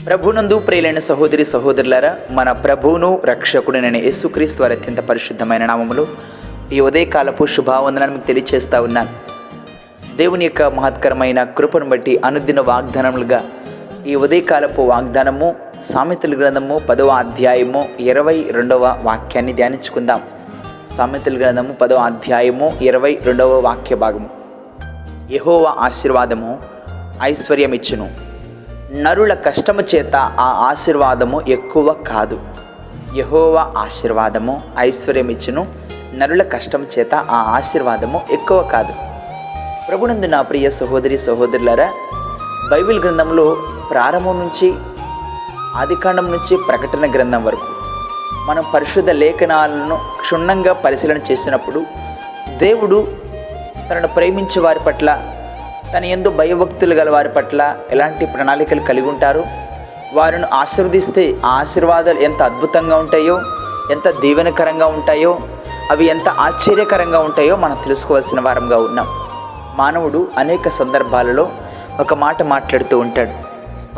ప్రభునందు ప్రియులైన సహోదరి సహోదరులారా, మన ప్రభువును రక్షకుడినైన యేసుక్రీస్తు వారి అత్యంత పరిశుద్ధమైన నామములో ఈ ఉదయకాలపు శుభావందనాన్ని మీకు తెలియజేస్తా ఉన్నాను. దేవుని యొక్క మహత్కరమైన కృపను బట్టి అనుదిన వాగ్దానములుగా ఈ ఉదయకాలపు వాగ్దానము సామెతల గ్రంథము 10వ అధ్యాయము 22వ వాక్యాన్ని ధ్యానించుకుందాం. సామెతల గ్రంథము 10వ అధ్యాయము 22వ వాక్య భాగము. యెహోవా ఆశీర్వాదము ఐశ్వర్యమిచ్చును, నరుల కష్టము చేత ఆ ఆశీర్వాదము ఎక్కువ కాదు. యెహోవా ఆశీర్వాదము ఐశ్వర్యమిచ్చును, నరుల కష్టం చేత ఆ ఆశీర్వాదము ఎక్కువ కాదు. ప్రభునందు నా ప్రియ సహోదరి సహోదరులారా, బైబిల్ గ్రంథంలో ప్రారంభం నుంచి ఆదికాండం నుంచి ప్రకటన గ్రంథం వరకు మనం పరిశుద్ధ లేఖనాలను క్షుణ్ణంగా పరిశీలన చేసినప్పుడు దేవుడు తనను ప్రేమించే వారి పట్ల, తన యందు భయభక్తులు గల వారి పట్ల ఎలాంటి ప్రణాళికలు కలిగి ఉంటారు, వారిని ఆశీర్వదిస్తే ఆ ఆశీర్వాదాలు ఎంత అద్భుతంగా ఉంటాయో, ఎంత దీవెనకరంగా ఉంటాయో, అవి ఎంత ఆశ్చర్యకరంగా ఉంటాయో మనం తెలుసుకోవాల్సిన వారంగా ఉన్నాం. మానవుడు అనేక సందర్భాలలో ఒక మాట మాట్లాడుతూ ఉంటాడు.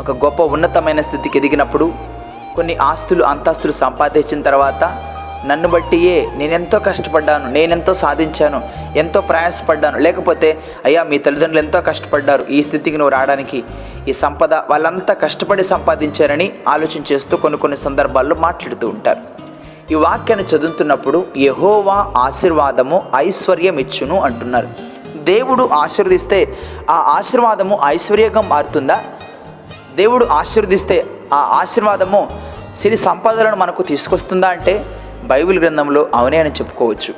ఒక గొప్ప ఉన్నతమైన స్థితికి ఎదిగినప్పుడు, కొన్ని ఆస్తులు అంతస్తులు సంపాదించిన తర్వాత, నన్ను బట్టియే నేనెంతో కష్టపడ్డాను, నేనెంతో సాధించాను, ఎంతో ప్రయాసపడ్డాను, లేకపోతే అయ్యా మీ తల్లిదండ్రులు ఎంతో కష్టపడ్డారు ఈ స్థితికి నువ్వు రావడానికి, ఈ సంపద వాళ్ళంతా కష్టపడి సంపాదించారని ఆలోచన చేస్తూ కొన్ని సందర్భాల్లో మాట్లాడుతూ ఉంటారు. ఈ వాక్యాన్ని చదువుతున్నప్పుడు యెహోవా ఆశీర్వాదము ఐశ్వర్యం ఇచ్చును అంటున్నారు. దేవుడు ఆశీర్వదిస్తే ఆ ఆశీర్వాదము ఐశ్వర్యంగా మారుతుందా? దేవుడు ఆశీర్వదిస్తే ఆ ఆశీర్వాదము సిరి సంపదలను మనకు తీసుకొస్తుందా అంటే బైబిల్ గ్రంథంలో అవునే అని చెప్పుకోవచ్చు.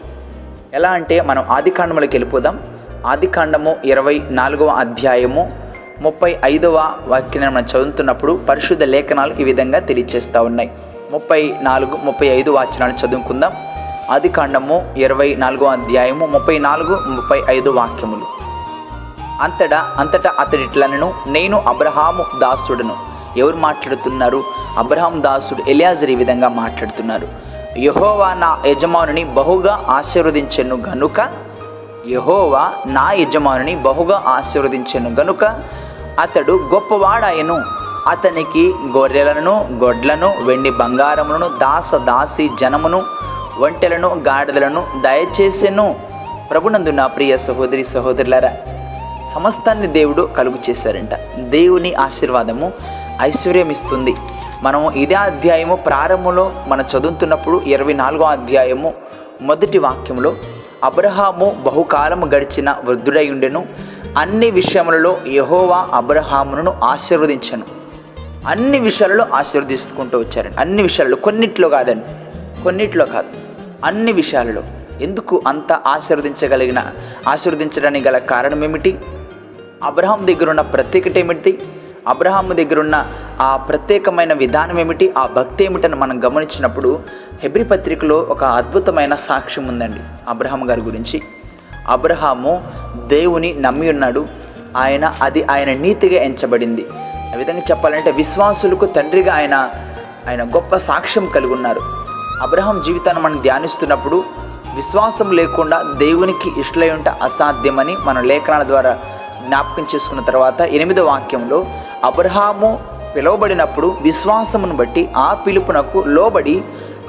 ఎలా అంటే మనం ఆదికాండంలోకి వెళ్ళిపోదాం. ఆదికాండము 24వ అధ్యాయము 35వ వాక్యాన్ని మనం చదువుతున్నప్పుడు పరిశుద్ధ లేఖనాలు ఈ విధంగా తెలియజేస్తూ ఉన్నాయి. 34, 35 వాక్యాలను చదువుకుందాం. ఆదికాండము 24వ అధ్యాయము 34, 35 వాక్యములు. అంతటా అతడిట్లనెను, నేను అబ్రహాము దాసుడును. ఎవరు మాట్లాడుతున్నారు? అబ్రహాము దాసుడు ఎలియాజరు ఈ విధంగా మాట్లాడుతున్నారు. యెహోవా నా యజమానుని బహుగా ఆశీర్వదించెను గనుక, యెహోవా నా యజమానుని బహుగా ఆశీర్వదించెను గనుక అతడు గొప్పవాడాయను. అతనికి గొర్రెలను, గొడ్లను, వెండి బంగారములను, దాసి జనమును, ఒంటెలను, గాడిదలను దయచేసెను. ప్రభునందు నా ప్రియ సహోదరి సహోదరులారా, సమస్తాన్ని దేవుడు కలుగు చేశారంట. దేవుని ఆశీర్వాదము ఐశ్వర్యం ఇస్తుంది. మనం ఇదే అధ్యాయము ప్రారంభంలో మనం చదువుతున్నప్పుడు 24వ అధ్యాయము 1వ వాక్యంలో అబ్రహాము బహుకాలము గడిచిన వృద్ధుడై ఉండెను, అన్ని విషయములలో యెహోవా అబ్రహామును ఆశీర్వదించెను. అన్ని విషయాలలో ఆశీర్వదించుకుంటూ వచ్చారండి. అన్ని విషయాలలో, కొన్నిట్లో కాదు, అన్ని విషయాలలో. ఎందుకు అంత ఆశీర్వదించడానికి గల కారణం ఏమిటి? అబ్రహాం దగ్గర ఉన్న ప్రత్యేకత ఏమిటి? అబ్రహాము దగ్గర ఉన్న ఆ ప్రత్యేకమైన విధానం ఏమిటి? ఆ భక్తి ఏమిటని మనం గమనించినప్పుడు హెబ్రీ పత్రికలో ఒక అద్భుతమైన సాక్ష్యం ఉందండి అబ్రహాం గారి గురించి. అబ్రహాము దేవుని నమ్మి ఉన్నాడు. ఆయన నీతిగా ఎంచబడింది. ఆ విధంగా చెప్పాలంటే విశ్వాసులకు తండ్రిగా ఆయన గొప్ప సాక్ష్యం కలిగి ఉన్నారు. అబ్రహాం జీవితాన్ని మనం ధ్యానిస్తున్నప్పుడు విశ్వాసం లేకుండా దేవునికి ఇష్టలై ఉంటే అసాధ్యమని మనం లేఖనాల ద్వారా జ్ఞాపకం చేసుకున్న తర్వాత 8వ వాక్యంలో అబ్రహాము పిలువబడినప్పుడు విశ్వాసమును బట్టి ఆ పిలుపునకు లోబడి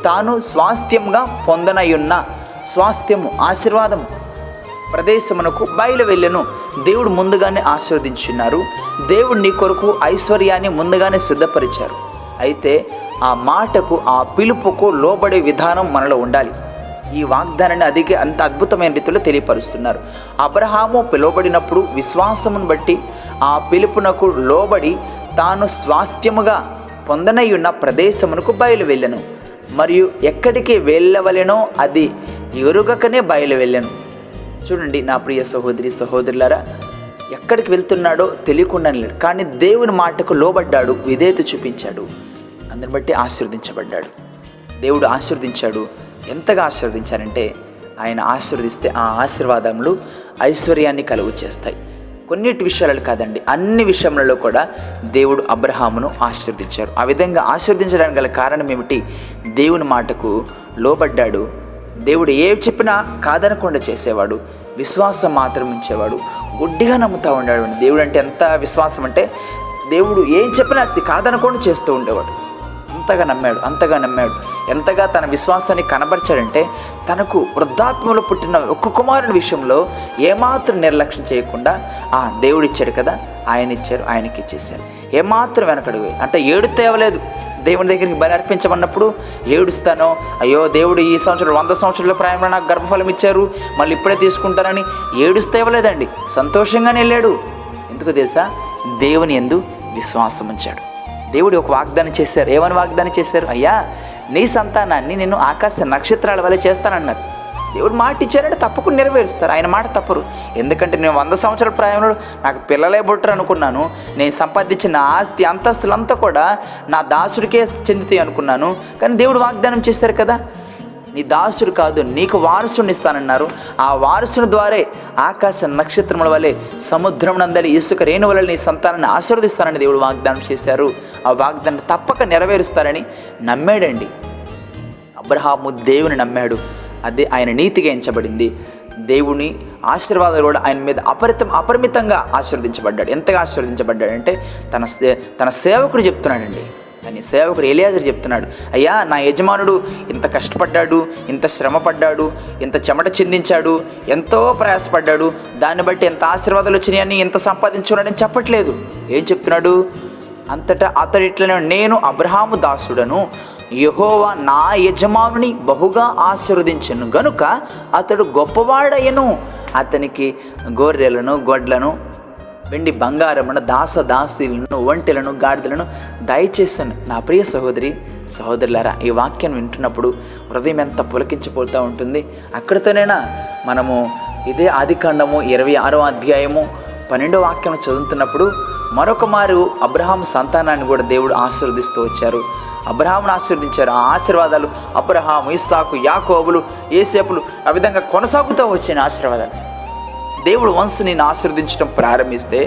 తాను స్వాస్థ్యంగా పొందనయున్న ఆశీర్వాదము ప్రదేశమునకు బయలు వెళ్ళెను. దేవుడు ముందుగానే ఆశీర్వదించున్నారు. దేవుడు నీ కొరకు ఐశ్వర్యాన్ని ముందుగానే సిద్ధపరిచారు. అయితే ఆ మాటకు, ఆ పిలుపుకు లోబడే విధానం మనలో ఉండాలి. ఈ వాగ్దానాన్ని అంత అద్భుతమైన రీతిలో తెలియపరుస్తున్నారు. అబ్రహాము పిలువబడినప్పుడు విశ్వాసమును బట్టి ఆ పిలుపునకు లోబడి తాను స్వాస్థ్యముగా పొందనయున్న ప్రదేశమునకు బయలు వెళ్ళెను. మరియు ఎక్కడికి వెళ్ళవలెనో అది ఎరుగకనే బయలు వెళ్ళెను. చూడండి నా ప్రియ సహోదరి సహోదరులారా, ఎక్కడికి వెళ్తున్నాడో తెలియకుండా లేడు, కానీ దేవుని మాటకు లోబడ్డాడు, విధేయత చూపించాడు. అందుని బట్టి ఆశీర్వదించబడ్డాడు. దేవుడు ఆశీర్వదించాడు. ఎంతగా ఆశీర్వదించారంటే ఆయన ఆశీర్వదిస్తే ఆ ఆశీర్వాదములు ఐశ్వర్యాన్ని కలుగు చేస్తాయి. కొన్నిటి విషయాలు కాదండి, అన్ని విషయములలో కూడా దేవుడు అబ్రహామును ఆశీర్వదించారు. ఆ విధంగా ఆశీర్వదించడానికి గల కారణం ఏమిటి? దేవుని మాటకు లోబడ్డాడు. దేవుడు ఏ చెప్పినా కాదనకుండా చేసేవాడు, విశ్వాసం మాత్రం ఉంచేవాడు, గుడ్డిగా నమ్ముతూ ఉన్నాడు. దేవుడు అంటే ఎంత విశ్వాసం అంటే దేవుడు ఏం చెప్పినా అది కాదనకుండా చేస్తూ ఉండేవాడు. అంతగా నమ్మాడు. ఎంతగా తన విశ్వాసాన్ని కనబరిచాడంటే తనకు వృద్ధాప్యంలో పుట్టిన ఒక్క కుమారుని విషయంలో ఏమాత్రం నిర్లక్ష్యం చేయకుండా దేవుడు ఇచ్చాడు కదా, ఆయన ఇచ్చారు, ఆయనకి ఇచ్చేసారు. ఏమాత్రం వెనకడుగు అంటే ఏడుస్తే ఇవ్వలేదు. దేవుని దగ్గరికి బలి అర్పించమన్నప్పుడు ఏడుస్తానో, అయ్యో దేవుడు ఈ సంవత్సరం 100 సంవత్సరాల ప్రాయంలో నాకు గర్భఫలం ఇచ్చారు, మళ్ళీ ఇప్పుడే తీసుకుంటానని ఏడుస్తే ఇవ్వలేదండి. సంతోషంగానే వెళ్ళాడు. ఎందుకు తెలుసా? దేవుని యందు విశ్వాసం ఉంచాడు. దేవుడు ఒక వాగ్దానం చేశారు. ఏమని వాగ్దానం చేశారు? అయ్యా, నీ సంతానాన్ని నేను ఆకాశ నక్షత్రాల వల్ల చేస్తానన్నారు. దేవుడు మాట ఇచ్చారంటే తప్పకుండా నెరవేరుస్తారు. ఆయన మాట తప్పరు. ఎందుకంటే నేను 100 సంవత్సరాల ప్రాయంలో నాకు పిల్లలే పుట్టరు అనుకున్నాను. నేను సంపాదించిన ఆస్తి అంతస్తులంతా కూడా నా దాసుడికే చెందుతాయి అనుకున్నాను. కానీ దేవుడు వాగ్దానం చేశారు కదా, నీ దాసుడు కాదు, నీకు వారసుని ఇస్తానన్నారు. ఆ వారసుని ద్వారే ఆకాశ నక్షత్రముల వలె సముద్రం నందలి ఇసుక రేణు వల్ల నీ సంతానాన్ని ఆశీర్వదిస్తానని దేవుడు వాగ్దానం చేశారు. ఆ వాగ్దానం తప్పక నెరవేరుస్తారని నమ్మాడండి. అబ్రహాము దేవుని నమ్మాడు. అదే ఆయన నీతిగా ఎంచబడింది. దేవుని ఆశీర్వాదాలు కూడా ఆయన మీద అపరిమితంగా ఆశీర్వదించబడ్డాడు. ఎంతగా ఆశీర్వదించబడ్డాడంటే తన సేవకుడు చెప్తున్నాడండి. అని సేవకుడు ఎలియాజరు చెప్తున్నాడు, అయ్యా, నా యజమానుడు ఇంత కష్టపడ్డాడు, ఇంత శ్రమపడ్డాడు, ఇంత చెమట చిందించాడు, ఎంతో ప్రయాసపడ్డాడు, దాన్ని బట్టి ఎంత ఆశీర్వాదాలు వచ్చినాయని, ఎంత సంపాదించుకున్నాడని చెప్పట్లేదు. ఏం చెప్తున్నాడు? అంతటా అతడు ఇట్లనే, నేను అబ్రహాము దాసుడను, యెహోవా నా యజమానుని బహుగా ఆశీర్వదించెను గనుక అతడు గొప్పవాడయ్యను. అతనికి గొర్రెలను, గొడ్లను, వెండి బంగారమును, దాసదాసీలను, ఒంటెలను, గాడిదలను దయచేసాను. నా ప్రియ సహోదరి సహోదరులారా, ఈ వాక్యం వింటున్నప్పుడు హృదయం ఎంత పులకించిపోతూ ఉంటుంది. అక్కడితోనైనా మనము ఇదే ఆదికాండము 26వ అధ్యాయము 12వ వాక్యం చదువుతున్నప్పుడు మరొక మారు అబ్రహాము సంతానాన్ని కూడా దేవుడు ఆశీర్వదిస్తూ వచ్చారు. అబ్రహామును ఆశీర్వదించారు. ఆ ఆశీర్వాదాలు అబ్రహాము, ఇస్సాకు, యాకోబులు, యోసేపులు ఆ విధంగా కొనసాగుతూ వచ్చిన ఆశీర్వాదాలు. దేవుడు వంశు నేను ఆశీర్వదించడం ప్రారంభిస్తే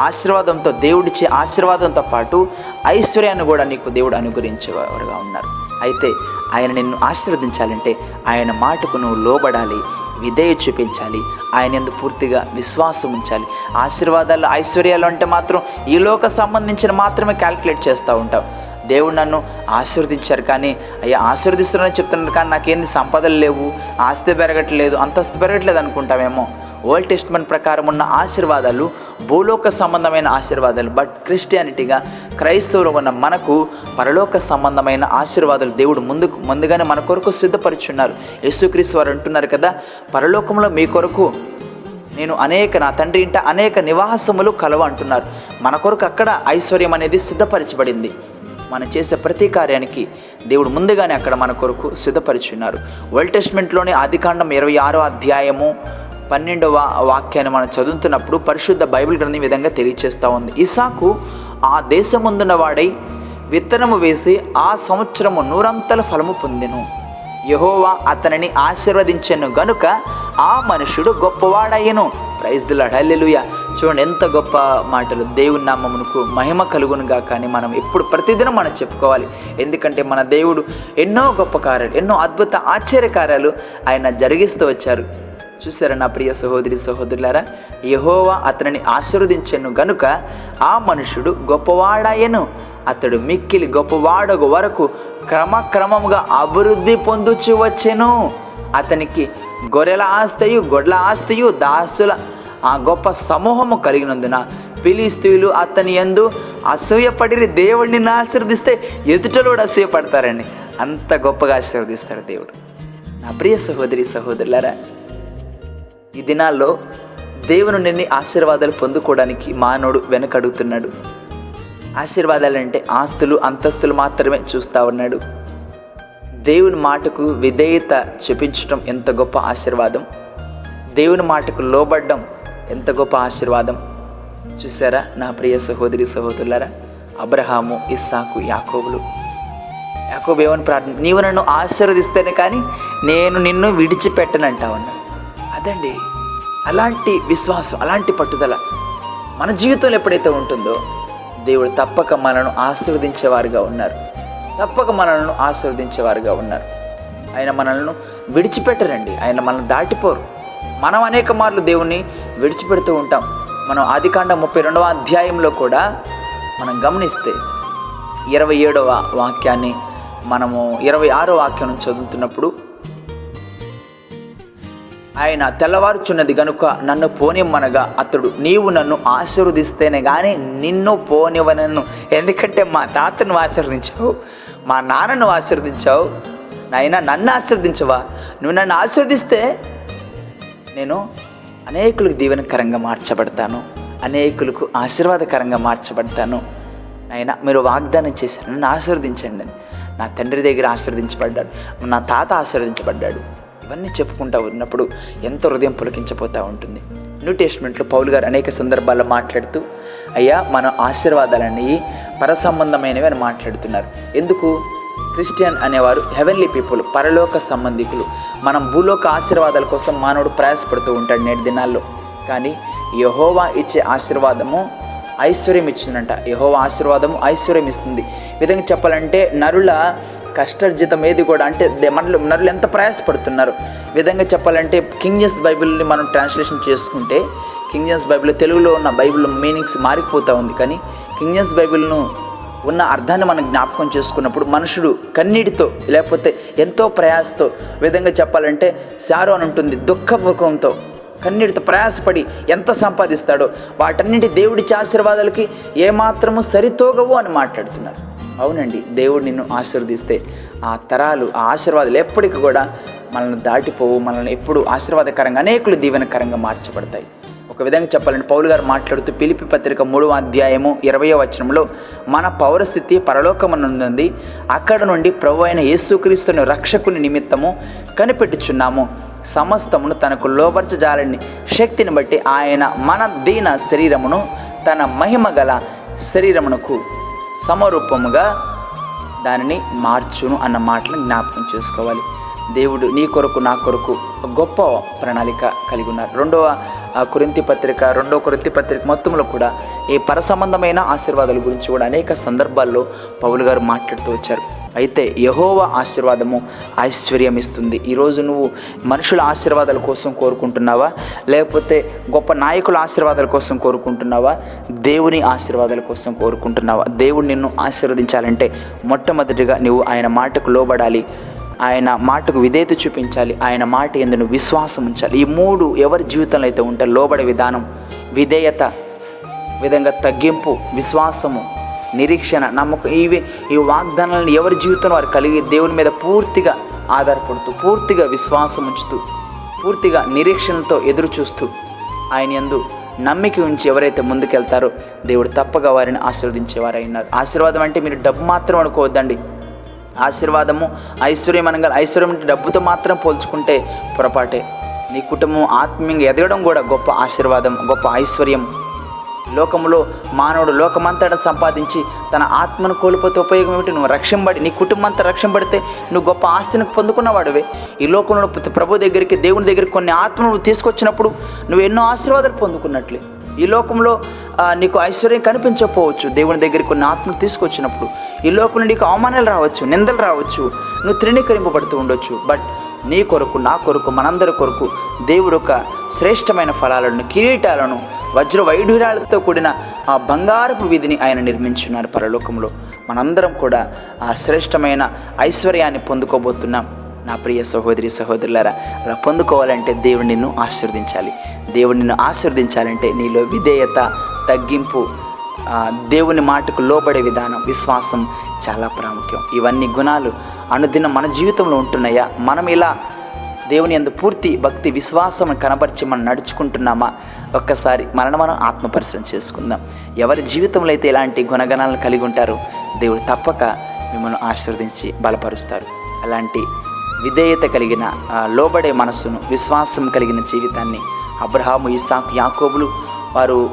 ఆశీర్వాదంతో, దేవుడిచ్చే ఆశీర్వాదంతో పాటు ఐశ్వర్యాన్ని కూడా నీకు దేవుడు అనుగ్రహించేవారుగా ఉన్నారు. అయితే ఆయన నిన్ను ఆశీర్వదించాలంటే ఆయన మాటకు నువ్వు లోబడాలి, విధేయత చూపించాలి, ఆయన యందు పూర్తిగా విశ్వాసం ఉంచాలి. ఆశీర్వాదాలు, ఐశ్వర్యాలు అంటే మాత్రం ఈ లోక సంబంధించిన మాత్రమే క్యాల్కులేట్ చేస్తూ ఉంటావు. దేవుడు నన్ను ఆశీర్వదించారు, కానీ అయ్యా ఆశీర్వదిస్తున్నారని చెప్తున్నారు, కానీ నాకేంది సంపదలు లేవు, ఆస్తి పెరగట్లేదు, అంతస్తు పెరగట్లేదు అనుకుంటామేమో. ఓల్డ్ టెస్ట్మెంట్ ప్రకారం ఉన్న ఆశీర్వాదాలు భూలోక సంబంధమైన ఆశీర్వాదాలు. బట్ క్రిస్టియానిటీగా, క్రైస్తవులు ఉన్న మనకు పరలోక సంబంధమైన ఆశీర్వాదాలు దేవుడు ముందుగానే మన కొరకు సిద్ధపరుచున్నారు. యేసుక్రీస్తు వారు అంటున్నారు కదా, పరలోకంలో మీ కొరకు నేను నా తండ్రి ఇంట అనేక నివాసములు కలవ అంటున్నారు. మన కొరకు అక్కడ ఐశ్వర్యం అనేది సిద్ధపరచబడింది. మనం చేసే ప్రతి కార్యానికి దేవుడు ముందుగానే అక్కడ మన కొరకు సిద్ధపరిచున్నారు. ఓల్డ్ టెస్ట్మెంట్లోని ఆదికాండం 26వ అధ్యాయము 12వ వాక్యాన్ని మనం చదువుతున్నప్పుడు పరిశుద్ధ బైబిల్ గ్రంథం ఈ విధంగా తెలియచేస్తూ ఉంది. ఇస్సాకు ఆ దేశముందున్న వాడై విత్తనము వేసి ఆ సంవత్సరము 100 ఫలము పొందెను. యెహోవా అతనిని ఆశీర్వదించెను గనుక ఆ మనుషుడు గొప్పవాడయ్యను. ప్రైజ్ ది లార్డ్, హల్లెలూయా. చూడండి ఎంత గొప్ప మాటలు. దేవుని నామమునకు మహిమ కలుగునుగా. కానీ మనం ఎప్పుడు ప్రతిదినం మనం చెప్పుకోవాలి. ఎందుకంటే మన దేవుడు ఎన్నో గొప్ప కార్యాలు, ఎన్నో అద్భుత ఆశ్చర్య కార్యాలు ఆయన జరిగిస్తూ వచ్చారు. చూసారా నా ప్రియ సహోదరి సహోదరులారా, యెహోవా అతనిని ఆశీర్వదించెను గనుక ఆ మనుషుడు గొప్పవాడాయను. అతడు మిక్కిలి గొప్పవాడగు వరకు క్రమక్రమముగా అభివృద్ధి పొందుచు వచ్చెను. అతనికి గొర్రెల ఆస్తియు, గొడ్ల ఆస్తియు, దాసుల ఆ గొప్ప సమూహము కలిగినందున ఫిలిష్తీయులు అతని యందు అసూయపడిరి. దేవుడిని ఆశీర్వదిస్తే ఎదుటలో కూడా అసూయపడతారండి. అంత గొప్పగా ఆశీర్వదిస్తాడు దేవుడు. నా ప్రియ సహోదరి సహోదరులారా, ఈ దినాల్లో దేవుని నుండి ఆశీర్వాదాలు పొందుకోవడానికి మానవుడు వెనకడుగుతున్నాడు. ఆశీర్వాదాలంటే ఆస్తులు, అంతస్తులు మాత్రమే చూస్తూ ఉన్నాడు. దేవుని మాటకు విధేయత చూపించడం ఎంత గొప్ప ఆశీర్వాదం. దేవుని మాటకు లోబడ్డం ఎంత గొప్ప ఆశీర్వాదం. చూసారా నా ప్రియ సహోదరి సహోదరులారా, అబ్రహాము, ఇస్సాకు, యాకోబు ఏమని ప్రార్థన, నీవు నన్ను ఆశీర్వదిస్తేనే కానీ నేను నిన్ను విడిచిపెట్టనంటా ఉన్నాను. అదండి అలాంటి విశ్వాసం, అలాంటి పట్టుదల మన జీవితంలో ఎప్పుడైతే ఉంటుందో దేవుడు తప్పక మనల్ని ఆశీర్వదించేవారుగా ఉన్నారు. ఆయన మనల్ని విడిచిపెట్టరండి. ఆయన మనల్ని దాటిపోరు. మనం అనేక మార్లు దేవుణ్ణి విడిచిపెడుతూ ఉంటాం. మనం ఆదికాండం 32వ అధ్యాయంలో కూడా మనం గమనిస్తే 27వ వాక్యాన్ని మనము 26వ వాక్యం నుంచి చదువుతున్నప్పుడు, ఆయన తెల్లవారుచున్నది గనుక నన్ను పోనిమ్మనగా అతడు, నీవు నన్ను ఆశీర్వదిస్తేనే కానీ నిన్ను పోనివ్వనను. ఎందుకంటే మా తాతను ఆశీర్వదించావు, మా నాన్నను ఆశీర్వదించావు, నాయన నన్ను ఆశీర్వదించవా? నువ్వు నన్ను ఆశీర్వదిస్తే నేను అనేకులకు దీవెనకరంగా మార్చబడతాను, అనేకులకు ఆశీర్వాదకరంగా మార్చబడతాను. నాయన మీరు వాగ్దానం చేశారు, నన్ను ఆశీర్వదించండి అని. నా తండ్రి దగ్గర ఆశీర్వదించబడ్డాడు, నా తాత ఆశీర్వదించబడ్డాడు. ఇవన్నీ చెప్పుకుంటూ ఉన్నప్పుడు ఎంతో హృదయం పులకించిపోతూ ఉంటుంది. న్యూ టెస్ట్మెంట్లో పౌలు గారు అనేక సందర్భాల్లో మాట్లాడుతూ, అయ్యా మన ఆశీర్వాదాలన్నీ పరసంబంధమైనవి అని మాట్లాడుతున్నారు. ఎందుకు? క్రిస్టియన్ అనేవారు హెవెన్లీ పీపుల్, పరలోక సంబంధికులు. మనం భూలోక ఆశీర్వాదాల కోసం మానవుడు ప్రయాసపడుతూ ఉంటాడు నేటి దినాల్లో. కానీ యెహోవా ఇచ్చే ఆశీర్వాదము ఐశ్వర్యం ఇచ్చిందంట. యెహోవా ఆశీర్వాదము ఐశ్వర్యం ఇస్తుంది. ఈ విధంగా చెప్పాలంటే నరుల కష్టార్జితం ఏది కూడా, అంటే నరులు ఎంత ప్రయాసపడుతున్నారు. విధంగా చెప్పాలంటే కింగ్ జేమ్స్ బైబిల్ని మనం ట్రాన్స్లేషన్ చేసుకుంటే, కింగ్ జేమ్స్ బైబిల్ తెలుగులో ఉన్న బైబిల్ మీనింగ్స్ మారిపోతూ ఉంది. కానీ కింగ్ జేమ్స్ బైబిల్ను ఉన్న అర్థాన్ని మనం జ్ఞాపకం చేసుకున్నప్పుడు, మనుషుడు కన్నీటితో లేకపోతే ఎంతో ప్రయాసతో, విధంగా చెప్పాలంటే శారో అని ఉంటుంది, దుఃఖముఖంతో కన్నీటితో ప్రయాసపడి ఎంత సంపాదిస్తాడో వాటన్నింటి దేవుడిచ్చే ఆశీర్వాదాలకి ఏమాత్రము సరితూగవు అని మాట్లాడుతున్నారు. అవునండి, దేవుడు నిన్ను ఆశీర్వదిస్తే ఆ తరాలు, ఆ ఆశీర్వాదాలు ఎప్పటికీ కూడా మనల్ని దాటిపోవు, మనల్ని ఎప్పుడు ఆశీర్వాదకరంగా, అనేకులు దీవెనకరంగా మార్చబడతాయి. ఒక విధంగా చెప్పాలంటే పౌలు గారు మాట్లాడుతూ ఫిలిప్పీ పత్రిక 3వ అధ్యాయము 20వ వచనంలో, మన పౌరస్థితి పరలోకమునందుంది, అక్కడ నుండి ప్రభు అయిన యేసుక్రీస్తుని రక్షకుని నిమిత్తము కనిపెట్టుచున్నాము, సమస్తమును తనకు లోబర్చజాలని శక్తిని బట్టి ఆయన మన దీన శరీరమును తన మహిమ గల శరీరమునకు సమరూపముగా దానిని మార్చును అన్న మాటలను జ్ఞాపకం చేసుకోవాలి. దేవుడు నీ కొరకు నా కొరకు గొప్ప ప్రణాళిక కలిగి ఉన్నారు. 2వ కొరింథీ పత్రిక మొత్తంలో కూడా ఈ పరసంబంధమైన ఆశీర్వాదాల గురించి కూడా అనేక సందర్భాల్లో పౌలు గారు మాట్లాడుతూ వచ్చారు. అయితే యెహోవా ఆశీర్వాదము ఐశ్వర్యం ఇస్తుంది. ఈరోజు నువ్వు మనుషుల ఆశీర్వాదాల కోసం కోరుకుంటున్నావా, లేకపోతే గొప్ప నాయకుల ఆశీర్వాదాల కోసం కోరుకుంటున్నావా, దేవుని ఆశీర్వాదాల కోసం కోరుకుంటున్నావా? దేవుడు నిన్ను ఆశీర్వదించాలంటే మొట్టమొదటిగా నువ్వు ఆయన మాటకు లోబడాలి, ఆయన మాటకు విధేయత చూపించాలి, ఆయన మాట యందు నువ్వు విశ్వాసం ఉంచాలి. ఈ 3 ఎవరి జీవితంలో అయితే ఉంటే, లోబడే విధానం, విధేయత, విధంగా తగ్గింపు, విశ్వాసము, నిరీక్షణ, నమ్మకం, ఈ వాగ్దానాలను ఎవరి జీవితంలో వారు కలిగి దేవుని మీద పూర్తిగా ఆధారపడుతూ, పూర్తిగా విశ్వాసం ఉంచుతూ, పూర్తిగా నిరీక్షణతో ఎదురు చూస్తూ, ఆయన యందు నమ్మిక ఉంచి ఎవరైతే ముందుకెళ్తారో దేవుడు తప్పగా వారిని ఆశీర్వదించేవారైనారు. ఆశీర్వాదం అంటే మీరు డబ్బు మాత్రం అనుకోవద్దండి. ఆశీర్వాదము ఐశ్వర్యం అనగా, ఐశ్వర్యం అంటే డబ్బుతో మాత్రం పోల్చుకుంటే పొరపాటే. నీ కుటుంబం ఆత్మీయంగా ఎదగడం కూడా గొప్ప ఆశీర్వాదం, గొప్ప ఐశ్వర్యం. లోకంలో మానవుడు లోకమంతటా సంపాదించి తన ఆత్మను కోల్పోతే ఉపయోగం ఏమిటి? నువ్వు రక్షింపబడి, నీ కుటుంబం అంతా రక్షింపబడితే నువ్వు గొప్ప ఆస్తిని పొందుకున్నవాడివే. ఈ లోకంలో ప్రభు దగ్గరికి, దేవుని దగ్గరికి కొన్ని ఆత్మను తీసుకొచ్చినప్పుడు నువ్వు ఎన్నో ఆశీర్వాదాలు పొందుకున్నట్లే. ఈ లోకంలో నీకు ఐశ్వర్యం కనిపించకపోవచ్చు, దేవుని దగ్గరికి కొన్ని ఆత్మలు తీసుకొచ్చినప్పుడు. ఈ లోకంలో నీకు అవమానాలు రావచ్చు, నిందలు రావచ్చు, నువ్వు తృణీకరింపబడుతూ ఉండొచ్చు. బట్ నీ కొరకు, నా కొరకు, మనందరి కొరకు దేవుడు ఒక శ్రేష్టమైన ఫలాలను, కిరీటాలను, వజ్ర వైఢూర్యాలతో కూడిన ఆ బంగారపు వీధిని ఆయన నిర్మించున్నారు పరలోకంలో. మనందరం కూడా ఆ శ్రేష్టమైన ఐశ్వర్యాన్ని పొందుకోబోతున్నాం. నా ప్రియ సహోదరి సహోదరులారా, అలా పొందుకోవాలంటే దేవుడు నిన్ను ఆశీర్వదించాలి. దేవుడు నిన్ను ఆశీర్వదించాలంటే నీలో విధేయత, తగ్గింపు, దేవుని మాటకు లోబడే విధానం, విశ్వాసం చాలా ప్రాముఖ్యం. ఇవన్నీ గుణాలు అనుదినం మన జీవితంలో ఉంటున్నాయా? మనం ఇలా దేవుని యందు పూర్తి భక్తి, విశ్వాసం కనబరిచి మనం నడుచుకుంటున్నామా? ఒక్కసారి మనం ఆత్మపరిశీలన చేసుకుందాం. ఎవరి జీవితంలో అయితే ఇలాంటి గుణగణాలను కలిగి ఉంటారో దేవుడు తప్పక మిమ్మల్ని ఆశీర్వదించి బలపరుస్తారు. అలాంటి విధేయత కలిగిన, లోబడే మనసును, విశ్వాసం కలిగిన జీవితాన్ని అబ్రహాము, ఇస్సాకు, యాకోబులు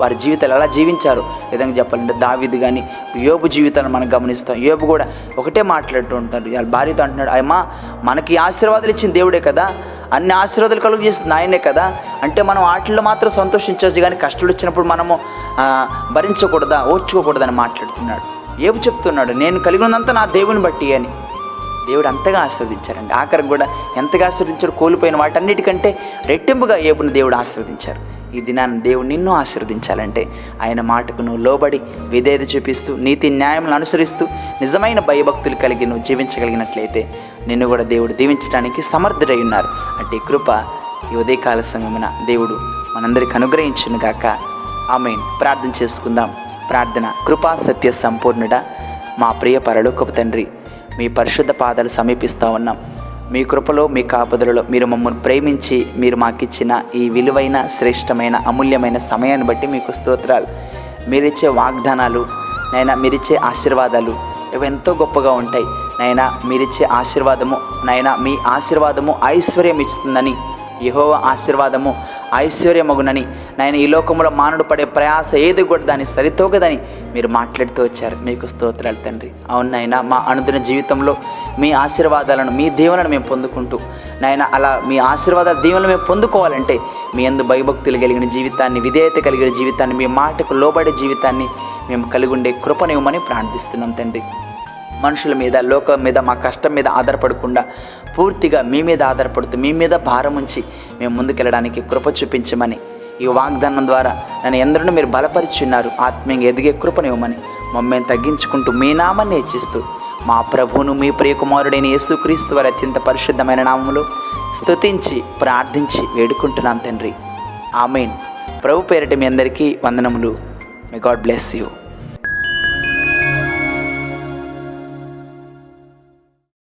వారి జీవితాలు ఎలా జీవించారు. విధంగా చెప్పాలంటే దావీదు కానీ, యోబు జీవితాలను మనం గమనిస్తాం. యోబు కూడా ఒకటే మాట్లాడుతూ ఉంటాడు. వాళ్ళ భార్యతో అంటున్నాడు, అమ్మా మనకి ఆశీర్వాదాలు ఇచ్చిన దేవుడే కదా, అన్ని ఆశీర్వాదాలు కలుగు చేస్తుంది ఆయనే కదా, అంటే మనం వాటిల్లో మాత్రం సంతోషించవచ్చు కానీ కష్టాలు వచ్చినప్పుడు మనము భరించకూడదా, ఓర్చుకోకూడదని మాట్లాడుతున్నాడు. యోబు చెప్తున్నాడు, నేను కలిగి ఉన్నంతా నా దేవుని బట్టి అని. దేవుడు అంతగా ఆశీర్వదించారండి. ఆఖరికి కూడా ఎంతగా ఆశీర్వదించారు, కోల్పోయిన వాటన్నిటికంటే రెట్టింపుగా ఏపును దేవుడు ఆశీర్వదించారు. ఈ దినాన్ని దేవుడు నిన్ను ఆశీర్వదించాలంటే ఆయన మాటకు నువ్వు లోబడి విధేయత చూపిస్తూ నీతి న్యాయములను అనుసరిస్తూ నిజమైన భయభక్తులు కలిగి నువ్వు జీవించగలిగినట్లయితే నిన్ను కూడా దేవుడు దీవించడానికి సమర్థుడై ఉన్నారు. అంటే ఈ కృప ఈ ఉదయకాల సమయమున దేవుడు మనందరికి అనుగ్రహించును గాక. ఆమేన్. ప్రార్థన చేసుకుందాం. ప్రార్థన. కృపా సత్య సంపూర్ణుడా మా ప్రియ పరలోకపు తండ్రి, మీ పరిశుద్ధ పాదాలు సమీపిస్తూ ఉన్నాం. మీ కృపలో మీ కాపుదలలో మీరు మమ్మల్ని ప్రేమించి మీరు మాకిచ్చిన ఈ విలువైన శ్రేష్టమైన అమూల్యమైన సమయాన్ని బట్టి మీకు స్తోత్రాలు. మీరిచ్చే వాగ్దానాలు నైనా, మీరిచ్చే ఆశీర్వాదాలు ఇవి ఎంతో గొప్పగా ఉంటాయి నైనా. మీరిచ్చే ఆశీర్వాదము నైనా, మీ ఆశీర్వాదము ఐశ్వర్యం ఇస్తుందని, యెహోవా ఆశీర్వాదము ఐశ్వర్యమగునని నాయన, ఈ లోకంలో మానవుడు పడే ప్రయాస ఏది కూడా దాన్ని సరితూగదని మీరు మాట్లాడుతూ వచ్చారు. మీకు స్తోత్రాలు తండ్రి. అవును నాయన, మా అనుదిన జీవితంలో మీ ఆశీర్వాదాలను, మీ దీవెనలను మేము పొందుకుంటూ నాయన, అలా మీ ఆశీర్వాదాల దీవెనలు మేము పొందుకోవాలంటే మీ యందు భయభక్తులు కలిగిన జీవితాన్ని, విధేయత కలిగిన జీవితాన్ని, మీ మాటకు లోబడే జీవితాన్ని మేము కలిగి ఉండే కృపనివ్వమని ప్రార్థిస్తున్నాం తండ్రి. మనుషుల మీద, లోకం మీద, మా కష్టం మీద ఆధారపడకుండా పూర్తిగా మీ మీద ఆధారపడుతూ మీ మీద భారం ఉంచి మేము ముందుకెళ్ళడానికి కృప చూపించమని, ఈ వాగ్దానం ద్వారా నన్ను ఎందరినో మీరు బలపరిచున్నారు. ఆత్మీయంగా ఎదిగే కృపనివ్వమని మమ్మల్ని తగ్గించుకుంటూ మీ నామాన్ని హెచ్చిస్తూ మా ప్రభువును మీ ప్రియకుమారుడైన యేసుక్రీస్తు వారి అత్యంత పరిశుద్ధమైన నామములో స్తుతించి ప్రార్థించి వేడుకుంటున్నాం తండ్రి. ఆమేన్. ప్రభు పేరిట మీ అందరికీ వందనములు. May God bless you.